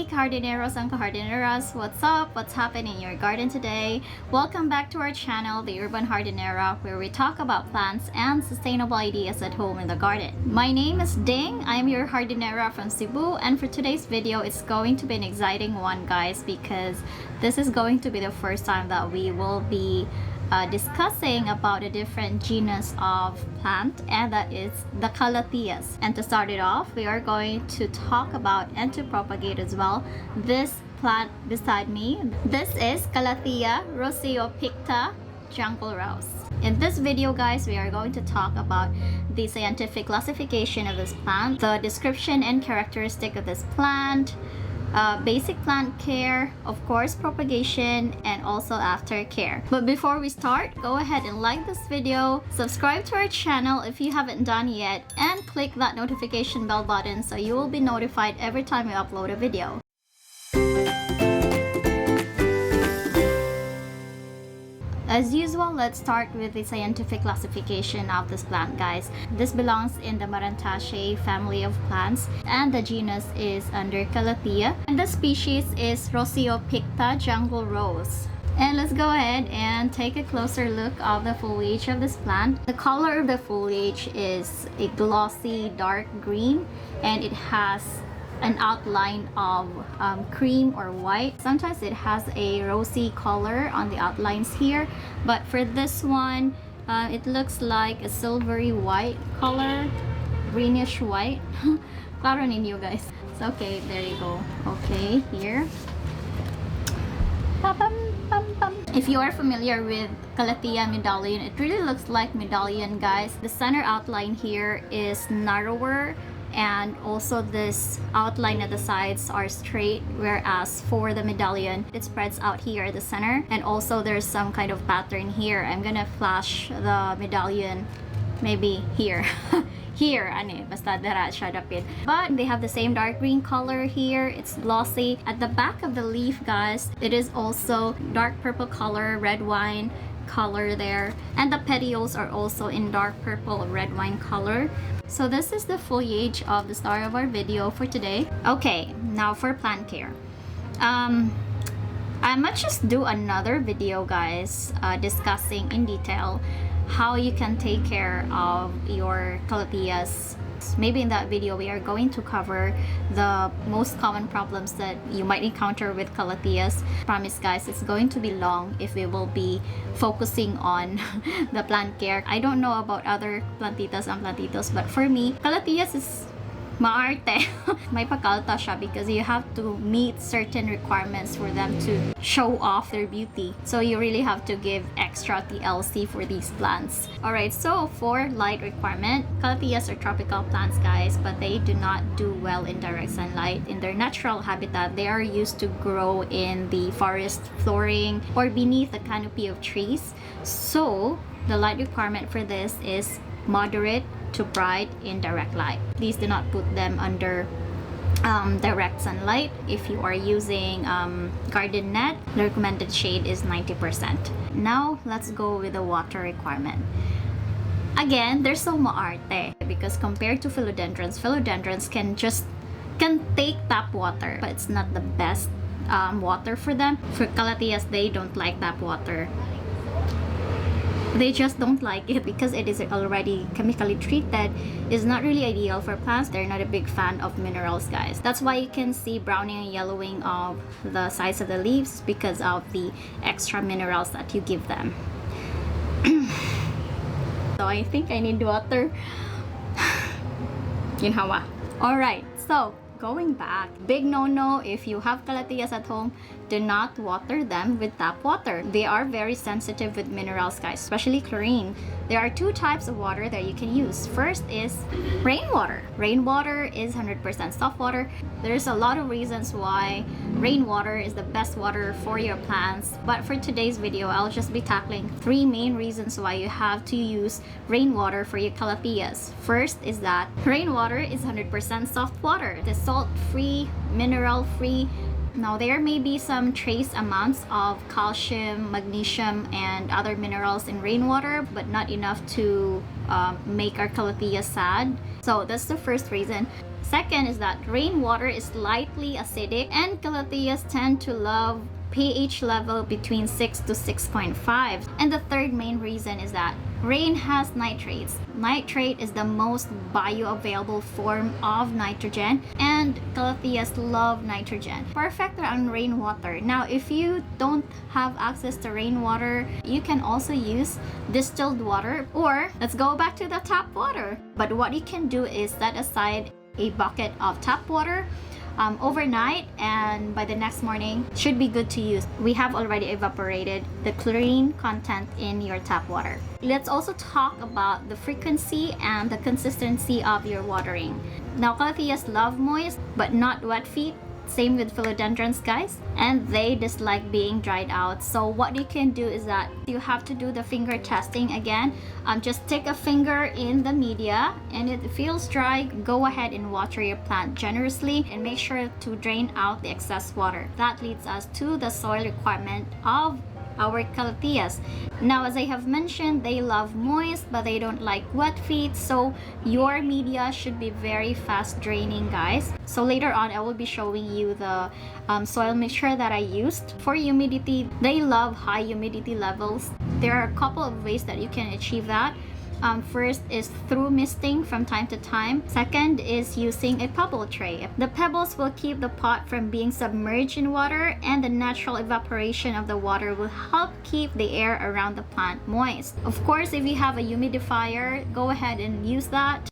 Hey jardineros and jardineras, what's up? What's happening in your garden today? Welcome back to our channel, The Urban Jardinera, where we talk about plants and sustainable ideas at home in the garden. My name is Ding, I'm your jardinera from Cebu, and for today's video, it's going to be an exciting one, guys, because this is going to be the first time that we will be discussing about a different genus of plant, and that is the Calatheas. And to start it off, we are going to talk about and to propagate as well this plant beside me. This is Calathea Roseopicta Jungle Rose. In this video, guys, we are going to talk about the scientific classification of this plant, the description and characteristic of this plant, basic plant care, of course propagation, and also aftercare. But before we start, go ahead and like this video, subscribe to our channel if you haven't done yet, and click that notification bell button so you will be notified every time we upload a video. As usual, let's start with the scientific classification of this plant, guys. This belongs in the Marantaceae family of plants, and the genus is under Calathea, and the species is Roseopicta Jungle Rose. And let's go ahead and take a closer look of the foliage of this plant. The color of the foliage is a glossy dark green, and it has an outline of cream or white. Sometimes it has a rosy color on the outlines here, but for this one it looks like a silvery white color, greenish white. Klaro ninyo, guys. So, okay, there you go. Okay, here. If you are familiar with Calathea medallion, it really looks like medallion, guys. The center outline here is narrower, and also this outline at the sides are straight, whereas for the medallion it spreads out here at the center, and also there's some kind of pattern here. I'm gonna flash the medallion maybe here. Here, basta dara siya dapit. But they have the same dark green color here. It's glossy. At the back of the leaf, guys, it is also dark purple color, red wine color there, and the petioles are also in dark purple red wine color. So this is the foliage of the star of our video for today. Okay, now for plant care. I might just do another video, guys, discussing in detail how you can take care of your calatheas. Maybe in that video we are going to cover the most common problems that you might encounter with calatheas. Promise, guys, it's going to be long if we will be focusing on the plant care. I don't know about other plantitas and plantitos, but for me, calatheas is maarte. May pakalta siya because you have to meet certain requirements for them to show off their beauty. So you really have to give extra TLC for these plants. Alright, so for light requirement, calatheas are tropical plants, guys, but they do not do well in direct sunlight. In their natural habitat, they are used to grow in the forest flooring or beneath the canopy of trees. So the light requirement for this is moderate to bright in direct light. Please do not put them under direct sunlight. If you are using garden net, the recommended shade is 90%. Now let's go with the water requirement. Again, they're so maarte because compared to philodendrons can take tap water, but it's not the best water for them. For calatheas, they don't like tap water. They just don't like it because it is already chemically treated. It's not really ideal for plants. They're not a big fan of minerals, guys. That's why you can see browning and yellowing of the sides of the leaves because of the extra minerals that you give them. So I think I need water. Ginhawa. Alright, so going back, big no-no if you have calatheas at home, do not water them with tap water. They are very sensitive with minerals, guys, especially chlorine. There are two types of water that you can use. First is rainwater. Rainwater is 100% soft water. There's a lot of reasons why rainwater is the best water for your plants, but for today's video, I'll just be tackling three main reasons why you have to use rainwater for your calatheas. First is that rainwater is 100% soft water. It is salt-free, mineral-free. Now, there may be some trace amounts of calcium, magnesium, and other minerals in rainwater, but not enough to make our calathea sad. So that's the first reason. Second is that rainwater is slightly acidic, and Calatheas tend to love pH level between 6 to 6.5. And the third main reason is that rain has nitrates. Nitrate is the most bioavailable form of nitrogen, and Calatheas love nitrogen. Perfect on rainwater. Now, if you don't have access to rainwater, you can also use distilled water, or let's go back to the tap water. But what you can do is set aside a bucket of tap water overnight, and by the next morning should be good to use. We have already evaporated the chlorine content in your tap water. Let's also talk about the frequency and the consistency of your watering. Now, Calatheas love moist but not wet feet. Same with philodendrons, guys, and they dislike being dried out. So what you can do is that you have to do the finger testing again. Just take a finger in the media, and if it feels dry, go ahead and water your plant generously and make sure to drain out the excess water. That leads us to the soil requirement of our Calatheas. Now, as I have mentioned, they love moist but they don't like wet feet, so your media should be very fast draining, guys. So later on I will be showing you the soil mixture that I used. For humidity, they love high humidity levels. There are a couple of ways that you can achieve that. First is through misting from time to time. Second is using a pebble tray. The pebbles will keep the pot from being submerged in water, and the natural evaporation of the water will help keep the air around the plant moist. Of course, if you have a humidifier, go ahead and use that.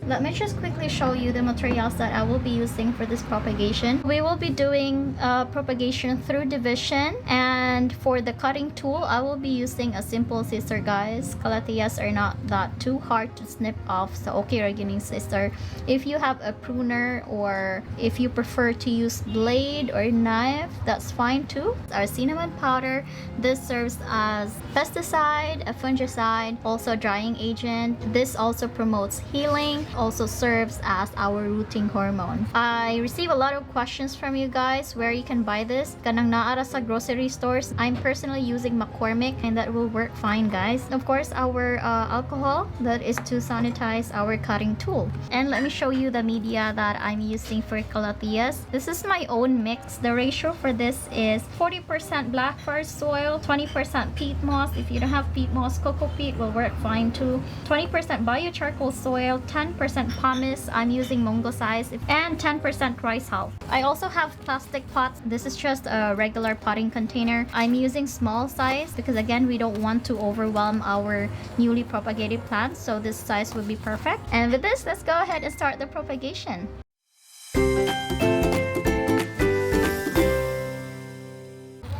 Let me just quickly show you the materials that I will be using for this propagation. We will be doing propagation through division, and for the cutting tool, I will be using a simple scissor, guys. Calatheas are not that too hard to snip off, so okay, we're using scissor. If you have a pruner, or if you prefer to use blade or knife, that's fine too. Our cinnamon powder, this serves as pesticide, a fungicide, also drying agent. This also promotes healing, also serves as our rooting hormone. I receive a lot of questions from you guys where you can buy this. Kanang naara sa grocery stores. I'm personally using McCormick, and that will work fine, guys. Of course, our alcohol, that is to sanitize our cutting tool. And let me show you the media that I'm using for Calatheas. This is my own mix. The ratio for this is 40% black forest soil, 20% peat moss. If you don't have peat moss, cocoa peat will work fine too. 20% biocharcoal soil, 10% pumice, I'm using mongosize, and 10% rice hull. I also have plastic pots. This is just a regular potting container. I'm using small size because again, we don't want to overwhelm our newly propagated plants, so this size would be perfect. And with this, let's go ahead and start the propagation.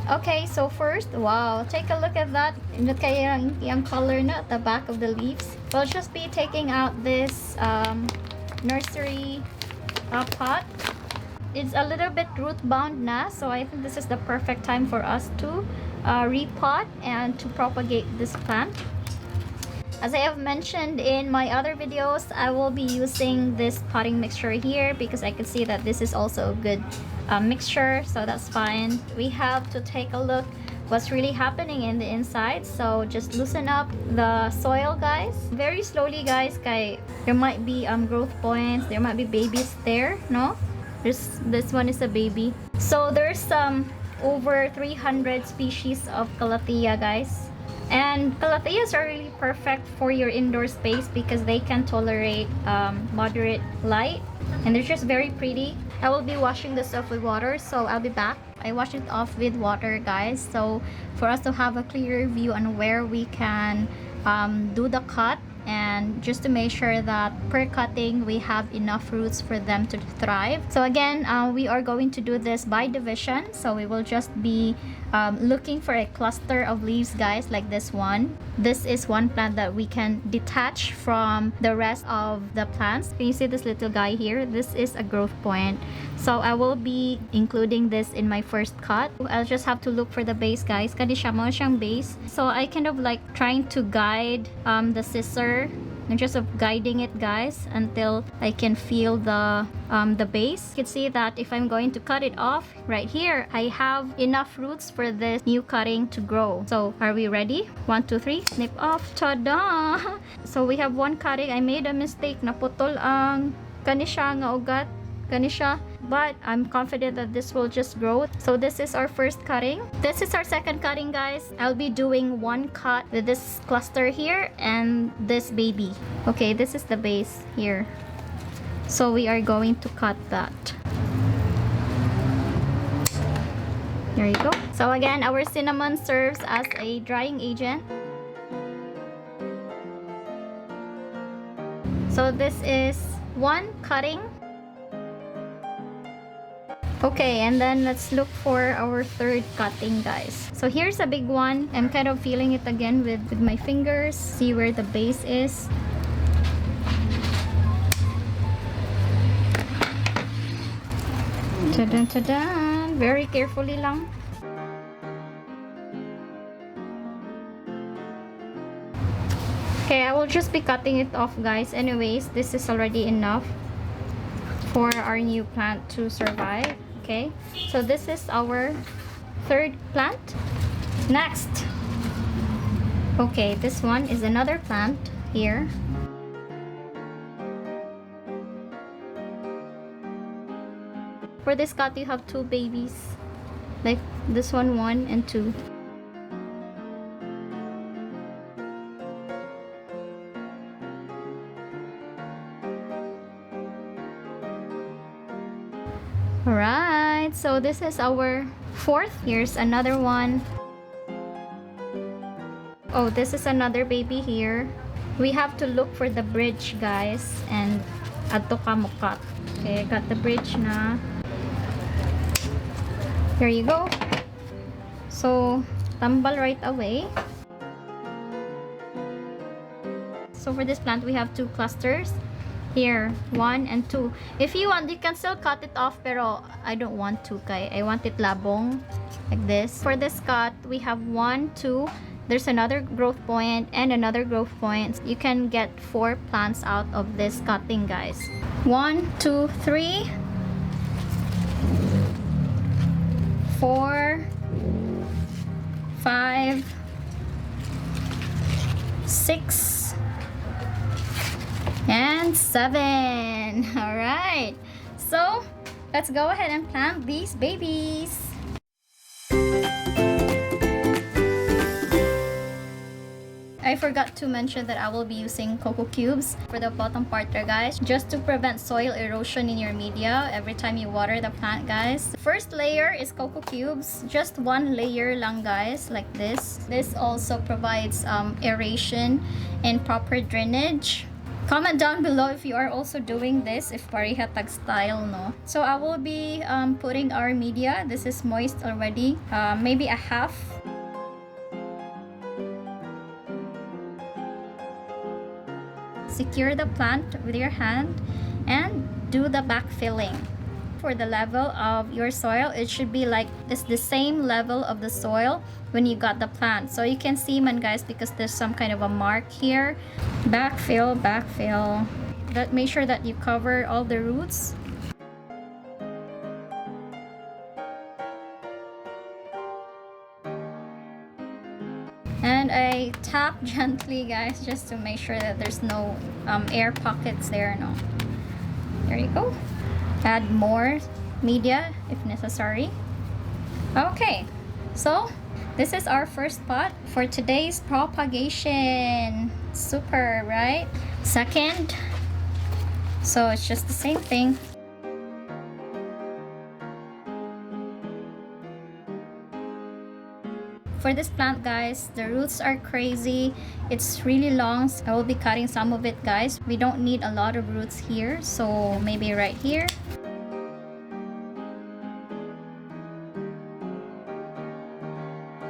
Okay, so first, wow, take a look at that. Look at yung color na at the back of the leaves. We'll just be taking out this nursery pot. It's a little bit root bound na, so I think this is the perfect time for us to repot and to propagate this plant. As I have mentioned in my other videos, I will be using this potting mixture here because I can see that this is also a good mixture, so that's fine. We have to take a look what's really happening in the inside, so just loosen up the soil, guys. Very slowly, guys, kay there might be growth points, there might be babies there, no? This one is a baby. So there's over 300 species of Calathea, guys. And Calatheas are really perfect for your indoor space because they can tolerate moderate light, and they're just very pretty. I will be washing this off with water, so I'll be back. I wash it off with water, guys, so for us to have a clearer view on where we can do the cut, and just to make sure that per cutting we have enough roots for them to thrive. So again, we are going to do this by division, so we will just be looking for a cluster of leaves, guys, like this one. This is one plant that we can detach from the rest of the plants. Can you see this little guy here? This is a growth point, so I will be including this in my first cut. I'll just have to look for the base, guys. Kadi siya mo siyang base, so I kind of like trying to guide the scissor I'm just guiding it, guys, until I can feel the base. You can see that if I'm going to cut it off right here, I have enough roots for this new cutting to grow. So are we ready? 1, 2, 3, snip off. Ta-da! So we have one cutting. I made a mistake. Naputol ang kanisya nga ugat. Kanisha, but I'm confident that this will just grow. So this is our first cutting. This is our second cutting, guys. I'll be doing one cut with this cluster here and this baby. Okay, this is the base here. So we are going to cut that. There you go. So again, our cinnamon serves as a drying agent. So this is one cutting. Okay, and then let's look for our third cutting, guys. So here's a big one. I'm kind of feeling it again with my fingers. See where the base is. Ta-da, ta-da. Very carefully lang. Okay, I will just be cutting it off, guys. Anyways, this is already enough for our new plant to survive. Okay, so this is our third plant. Next, okay, this one is another plant here. For this cut, you have two babies, like this one, 1 and 2. Alright, so this is our fourth. Here's another one. Oh, this is another baby here. We have to look for the bridge, guys, and adto ka mo cut. Okay, got the bridge na. There you go. So, tambal right away. So for this plant, we have 2 clusters. Here, 1 and 2. If you want, you can still cut it off, pero I don't want to, kay I want it labong like this. For this cut, we have 1, 2. There's another growth point and another growth point. You can get 4 plants out of this cutting, guys. 1, 2, 3, 4, 5, 6, and 7. All right, so let's go ahead and plant these babies. I forgot to mention that I will be using cocoa cubes for the bottom part there, guys, just to prevent soil erosion in your media every time you water the plant, guys. First layer is cocoa cubes, just 1 layer lang, guys, like this. This also provides aeration and proper drainage. Comment down below if you are also doing this, if parihatag style, no? So I will be putting our media. This is moist already, maybe a half. Secure the plant with your hand and do the backfilling. For the level of your soil, it should be like it's the same level of the soil when you got the plant. So you can see, man, guys, because there's some kind of a mark here. Backfill, backfill. Make sure that you cover all the roots. And I tap gently, guys, just to make sure that there's no air pockets there. No, there you go. Add more media if necessary. Okay, so this is our first pot for today's propagation. Super, right? Second, so it's just the same thing. For this plant, guys, the roots are crazy. It's really long, so I will be cutting some of it, guys. We don't need a lot of roots here, so maybe right here.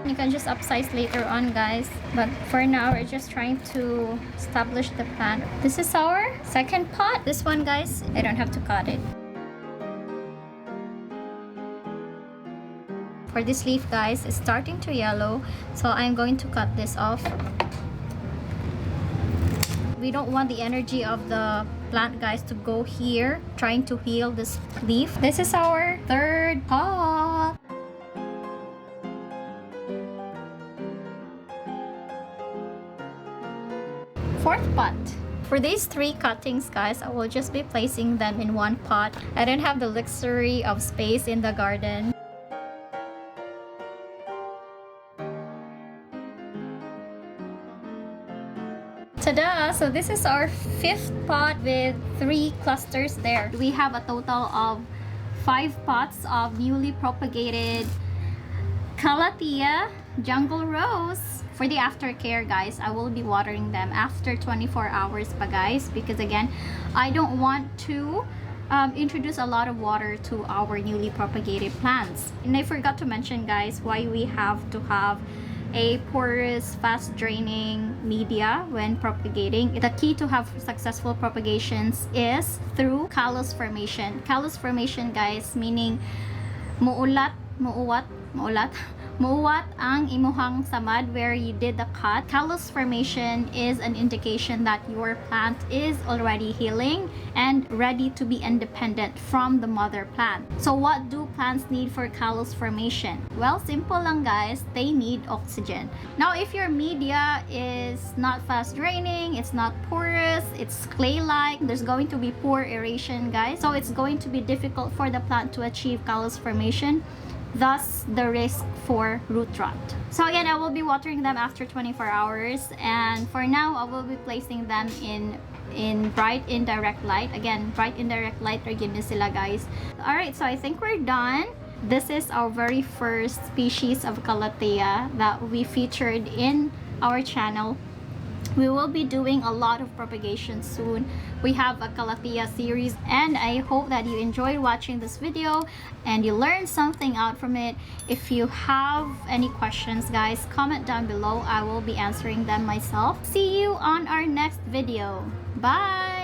You can just upsize later on, guys, but for now we're just trying to establish the plant. This is our second pot. This one, guys, I don't have to cut it. For this leaf, guys, it's starting to yellow, so I'm going to cut this off. We don't want the energy of the plant, guys, to go here trying to heal this leaf. This is our third pot. Fourth pot. For these 3 cuttings, guys, I will just be placing them in one pot. I don't have the luxury of space in the garden. Tada! So this is our 5th pot with 3 clusters there. We have a total of 5 pots of newly propagated Calathea Jungle Rose. For the aftercare, guys, I will be watering them after 24 hours pa, guys, because again, I don't want to introduce a lot of water to our newly propagated plants. And I forgot to mention, guys, why we have to have a porous, fast draining media when propagating. The key to have successful propagations is through callus formation. Callus formation, guys, meaning muulat ang imuhang samad where you did the cut. Callus formation is an indication that your plant is already healing and ready to be independent from the mother plant. So what do plants need for callus formation? Well, simple lang, guys. They need oxygen. Now, if your media is not fast draining, it's not porous, it's clay-like, there's going to be poor aeration, guys. So it's going to be difficult for the plant to achieve callus formation. Thus, the risk for root rot. So again, I will be watering them after 24 hours. And for now, I will be placing them in bright indirect light. Again, bright indirect light yun sila, guys. Alright, so I think we're done. This is our very first species of Calathea that we featured in our channel. We will be doing a lot of propagation soon. We have a Calathea series, and I hope that you enjoyed watching this video and you learned something out from it. If you have any questions, guys, comment down below. I will be answering them myself. See you on our next video. Bye!